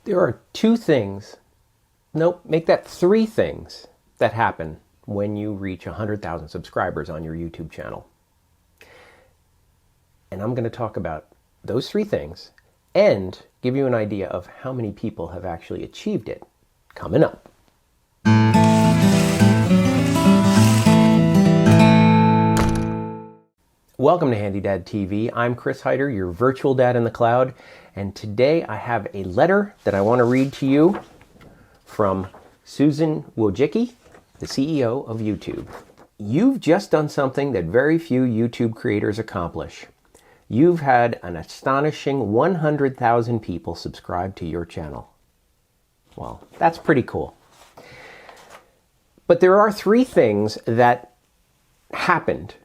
There are two things, nope, make that three things that happen when you reach 100,000 subscribers on your YouTube channel. And I'm going to talk about those three things and give you an idea of how many people have actually achieved it coming up. Welcome to HandyDadTV. I'm Chris Hyder, your virtual dad in the cloud, and today I have a letter that I want to read to you from Susan Wojcicki, the CEO of YouTube. You've just done something that very few YouTube creators accomplish. You've had an astonishing 100,000 people subscribe to your channel. Well, that's pretty cool. But there are three things that happened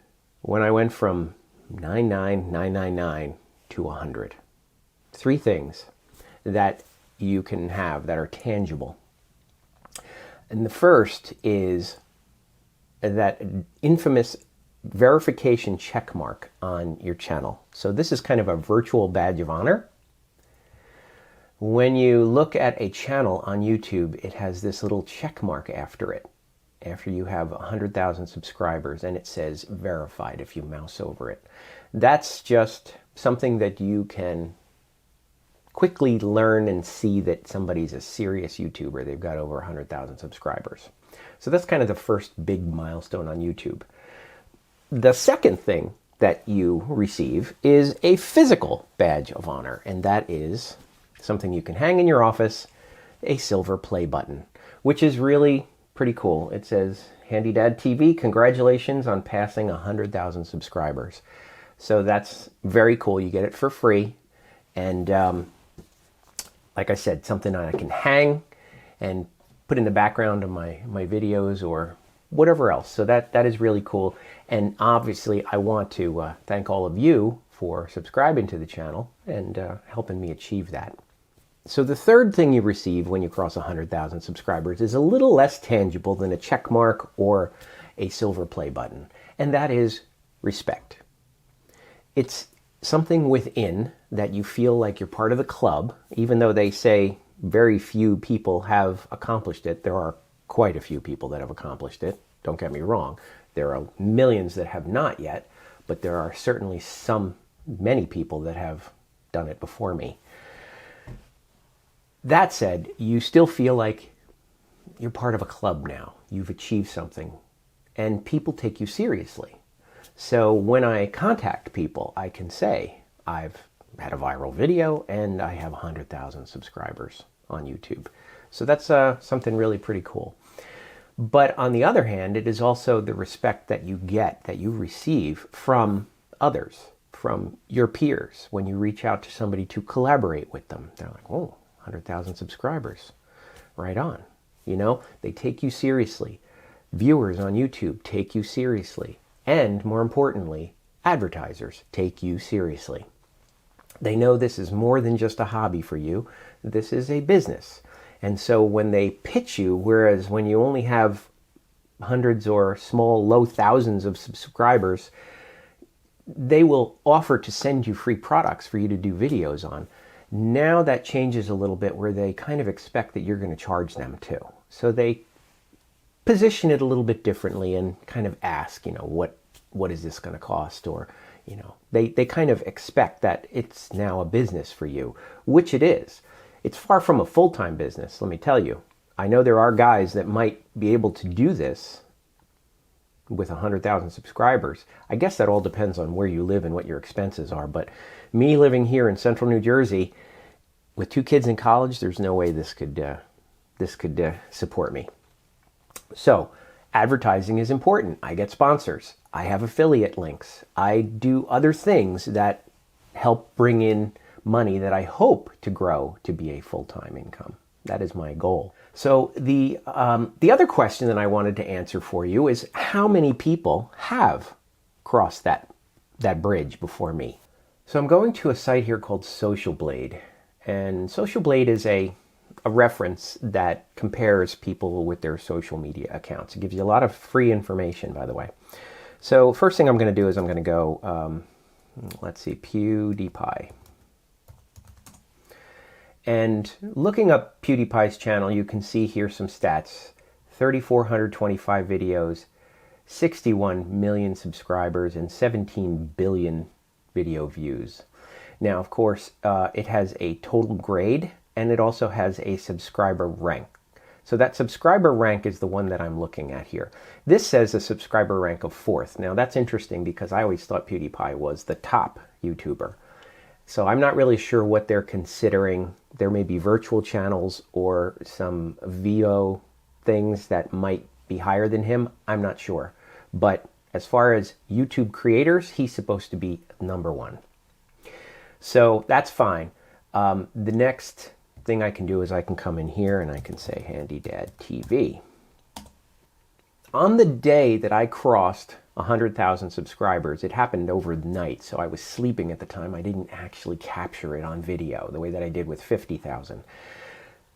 when I went from 99,999 to 100. Three things that you can have that are tangible. And the first is that infamous verification check mark on your channel. So this is kind of a virtual badge of honor. When you look at a channel on YouTube, it has this little check mark after it, after you have 100,000 subscribers, and it says verified if you mouse over it. That's just something that you can quickly learn and see that somebody's a serious YouTuber. They've got over 100,000 subscribers. So that's kind of the first big milestone on YouTube. The second thing that you receive is a physical badge of honor, and that is something you can hang in your office, a silver play button, which is really pretty cool. It says, HandyDadTV, congratulations on passing 100,000 subscribers. So that's very cool. You get it for free. And like I said, something I can hang and put in the background of my videos or whatever else. So that is really cool. And obviously, I want to thank all of you for subscribing to the channel and helping me achieve that. So the third thing you receive when you cross 100,000 subscribers is a little less tangible than a check mark or a silver play button, and that is respect. It's something within that you feel like you're part of the club, even though they say very few people have accomplished it. There are quite a few people that have accomplished it. Don't get me wrong. There are millions that have not yet, but there are certainly many people that have done it before me. That said, you still feel like you're part of a club now. You've achieved something, and people take you seriously. So when I contact people, I can say, I've had a viral video and I have 100,000 subscribers on YouTube. So that's something really pretty cool. But on the other hand, it is also the respect that you get, that you receive from others, from your peers. When you reach out to somebody to collaborate with them, they're like, oh, 100,000 subscribers, right on. You know, they take you seriously. Viewers on YouTube take you seriously. And more importantly, advertisers take you seriously. They know this is more than just a hobby for you. This is a business. And so when they pitch you, whereas when you only have hundreds or small, low thousands of subscribers, they will offer to send you free products for you to do videos on. Now that changes a little bit where they kind of expect that you're going to charge them too. So they position it a little bit differently and kind of ask, you know, what is this going to cost? Or, you know, they kind of expect that it's now a business for you, which it is. It's far from a full-time business, let me tell you. I know there are guys that might be able to do this with 100,000 subscribers. I guess that all depends on where you live and what your expenses are. But me living here in central New Jersey with two kids in college, there's no way this could support me. So advertising is important. I get sponsors. I have affiliate links. I do other things that help bring in money that I hope to grow to be a full-time income. That is my goal. So the other question that I wanted to answer for you is how many people have crossed that bridge before me? So I'm going to a site here called Socialblade, and Socialblade is a reference that compares people with their social media accounts. It gives you a lot of free information, by the way. So first thing I'm going to do is I'm going to go, let's see, PewDiePie. And looking up PewDiePie's channel, you can see here some stats. 3,425 videos, 61 million subscribers, and 17 billion video views. Now, of course, it has a total grade, and it also has a subscriber rank. So that subscriber rank is the one that I'm looking at here. This says a subscriber rank of 4th. Now, that's interesting because I always thought PewDiePie was the top YouTuber. So I'm not really sure what they're considering. There may be virtual channels or some VO things that might be higher than him. I'm not sure. But as far as YouTube creators, he's supposed to be #1. So that's fine. The next thing I can do is I can come in here and I can say HandyDadTV. On the day that I crossed 100,000 subscribers, it happened overnight, so I was sleeping at the time. I didn't actually capture it on video the way that I did with 50,000.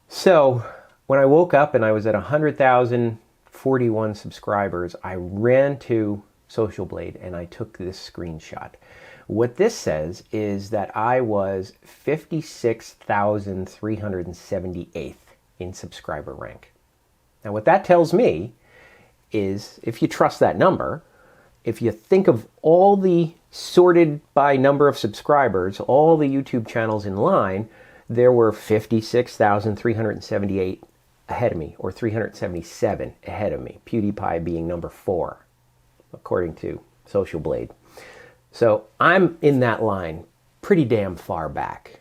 So when I woke up and I was at 100,041 subscribers, I ran to Socialblade and I took this screenshot. What this says is that I was 56,378th in subscriber rank. Now what that tells me is, if you trust that number, if you think of all the sorted by number of subscribers, all the YouTube channels in line, there were 56,378 ahead of me, or 377 ahead of me, PewDiePie being #4, according to Socialblade. So I'm in that line pretty damn far back.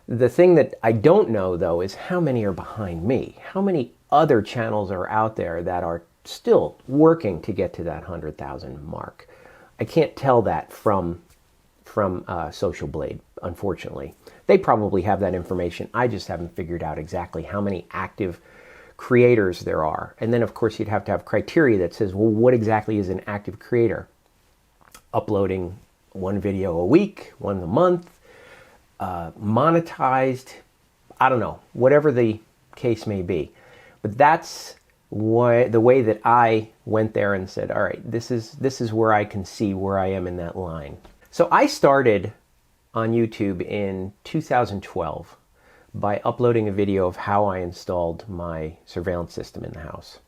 The thing that I don't know, though, is how many are behind me. How many other channels are out there that are still working to get to that 100,000 mark? I can't tell that from Socialblade, unfortunately. They probably have that information. I just haven't figured out exactly how many active creators there are. And then, of course, you'd have to have criteria that says, well, what exactly is an active creator? Uploading 1 video a week, 1 a month, monetized, I don't know, whatever the case may be. But that's the way that I went there and said, all right, this is where I can see where I am in that line. So I started on YouTube in 2012 by uploading a video of how I installed my surveillance system in the house.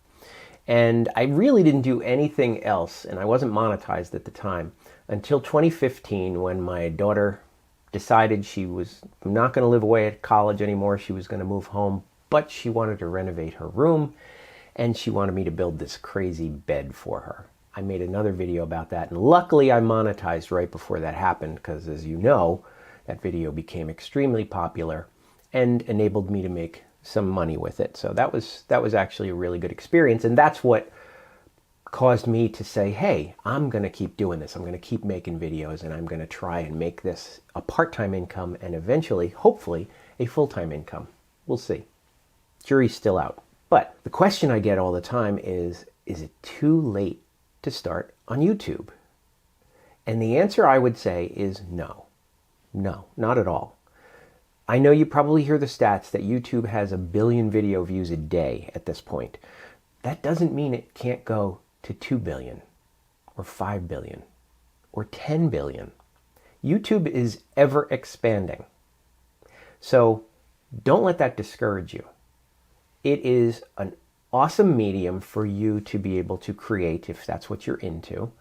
And I really didn't do anything else, and I wasn't monetized at the time, until 2015, when my daughter decided she was not going to live away at college anymore. She was going to move home, but she wanted to renovate her room, and she wanted me to build this crazy bed for her. I made another video about that, and luckily I monetized right before that happened, because as you know, that video became extremely popular and enabled me to make some money with it. So that was actually a really good experience, and that's what caused me to say, hey, I'm going to keep doing this. I'm going to keep making videos, and I'm going to try and make this a part-time income and eventually, hopefully, a full-time income. We'll see. Jury's still out. But the question I get all the time is it too late to start on YouTube? And the answer I would say is no. No, not at all. I know you probably hear the stats that YouTube has 1 billion video views a day at this point. That doesn't mean it can't go to 2 billion or 5 billion or 10 billion. YouTube is ever expanding. So don't let that discourage you. It is an awesome medium for you to be able to create, if that's what you're into,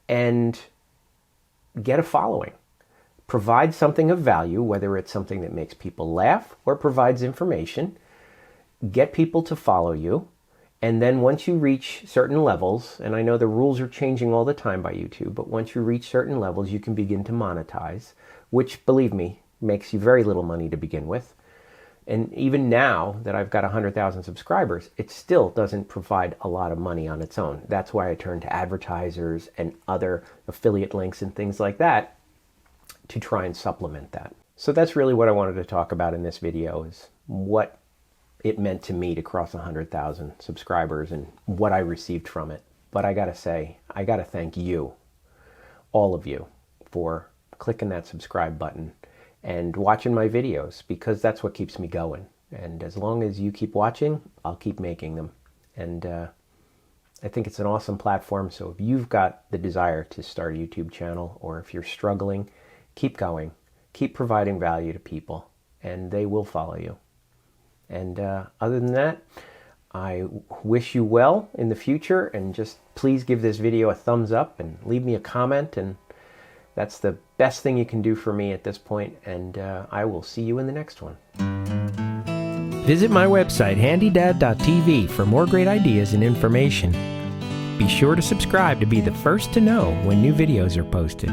and get a following. Provide something of value, whether it's something that makes people laugh or provides information. Get people to follow you. And then once you reach certain levels, and I know the rules are changing all the time by YouTube, but once you reach certain levels, you can begin to monetize, which, believe me, makes you very little money to begin with. And even now that I've got 100,000 subscribers, it still doesn't provide a lot of money on its own. That's why I turn to advertisers and other affiliate links and things like that to try and supplement that. So that's really what I wanted to talk about in this video, is what it meant to me to cross 100,000 subscribers and what I received from it. But I gotta say, I gotta thank you, all of you, for clicking that subscribe button and watching my videos, because that's what keeps me going. And as long as you keep watching, I'll keep making them. And I think it's an awesome platform. So if you've got the desire to start a YouTube channel, or if you're struggling, keep going, keep providing value to people, and they will follow you. And other than that, I wish you well in the future, and just please give this video a thumbs up and leave me a comment, and that's the best thing you can do for me at this point, and I will see you in the next one. Visit my website, HandyDadTV, for more great ideas and information. Be sure to subscribe to be the first to know when new videos are posted.